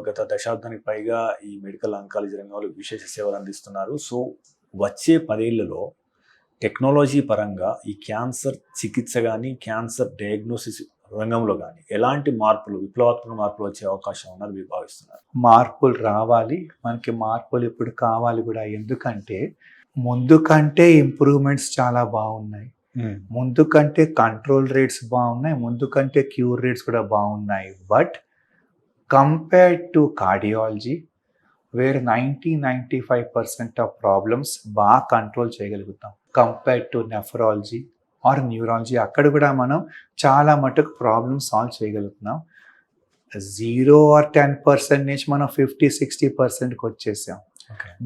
గత దశాబ్దానికి పైగా ఈ మెడికల్ ఆంకాలజీ రంగంలో విశేష సేవలు అందిస్తున్నారు. సో, వచ్చే 10 ఏళ్లలో టెక్నాలజీ పరంగా ఈ క్యాన్సర్ చికిత్స గాని, క్యాన్సర్ డయాగ్నోసిస్ రంగంలో గాని ఎలాంటి మార్పులు, విప్లవాత్మక మార్పులు వచ్చే అవకాశం ఉన్నది మీరు భావిస్తున్నారు? మార్పులు రావాలి. మనకి మార్పులు ఇప్పుడు కావాలి కూడా. ఎందుకంటే ముందు కంటే ఇంప్రూవ్మెంట్స్ చాలా బాగున్నాయి. ముందు కంటే కంట్రోల్ రేట్స్ బాగున్నాయి. ముందు కంటే క్యూర్ రేట్స్ కూడా బాగున్నాయి. But compared to cardiology where 90-95% of problems బాగా కంట్రోల్ చేయగలుగుతాం. Compared to nephrology or neurology అక్కడ కూడా మనం చాలా మటుకు ప్రాబ్లమ్స్ సాల్వ్ చేయగలుగుతున్నాం. 0 or 10% నుంచి మనం 50-60%కి వచ్చేసాం.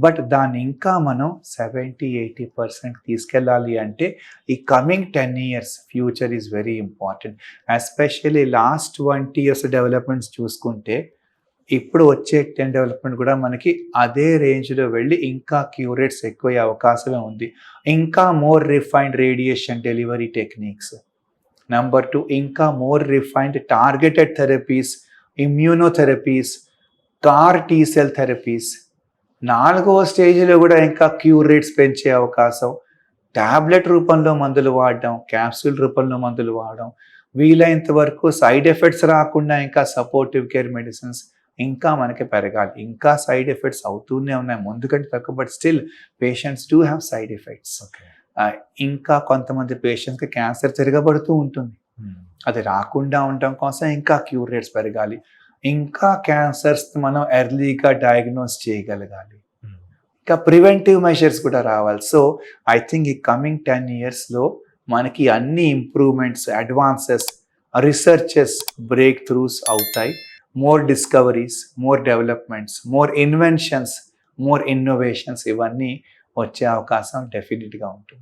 బట్ దాన్ని ఇంకా మనం 70-80% తీసుకెళ్ళాలి అంటే ఈ coming 10 years future is very important. Especially last 20 years developments చూసుకుంటే ఇప్పుడు వచ్చే 10 డెవలప్మెంట్ కూడా మనకి అదే రేంజ్లో వెళ్ళి ఇంకా క్యూరేట్స్ ఎక్కువ అవకాశమే ఉంది. ఇంకా more refined radiation delivery techniques. Number 2 ఇంకా more refined targeted therapies, immunotherapies, car T cell therapies. 4వ స్టేజ్లో కూడా ఇంకా క్యూర్ రేట్స్ పెంచే అవకాశం. ట్యాబ్లెట్ రూపంలో మందులు వాడడం, క్యాప్సూల్ రూపంలో మందులు వాడడం, వీలైనంత వరకు సైడ్ ఎఫెక్ట్స్ రాకుండా ఇంకా సపోర్టివ్ కేర్ మెడిసిన్స్ ఇంకా మనకి పెరగాలి. ఇంకా సైడ్ ఎఫెక్ట్స్ అవుతూనే ఉన్నాయి, ముందు కంటే తక్కువ, but still patients do have side effects. ఇంకా కొంతమంది పేషెంట్స్కి క్యాన్సర్ తిరగబడుతూ ఉంటుంది. అది రాకుండా ఉండటం కోసం ఇంకా క్యూర్ రేట్స్ పెరగాలి. ఇంకా క్యాన్సర్స్ మనం ఎర్లీగా డయాగ్నోస్ చేయగలగాలి. ఇంకా ప్రివెంటివ్ మెషర్స్ కూడా రావాలి. సో ఐ థింక్ ఈ కమింగ్ 10 yearsలో మనకి అన్ని improvements, advances, researches, breakthroughs అవుతాయి. More discoveries, more developments, more inventions, more innovations ఇవన్నీ వచ్చే అవకాశం డెఫినెట్గా ఉంటుంది.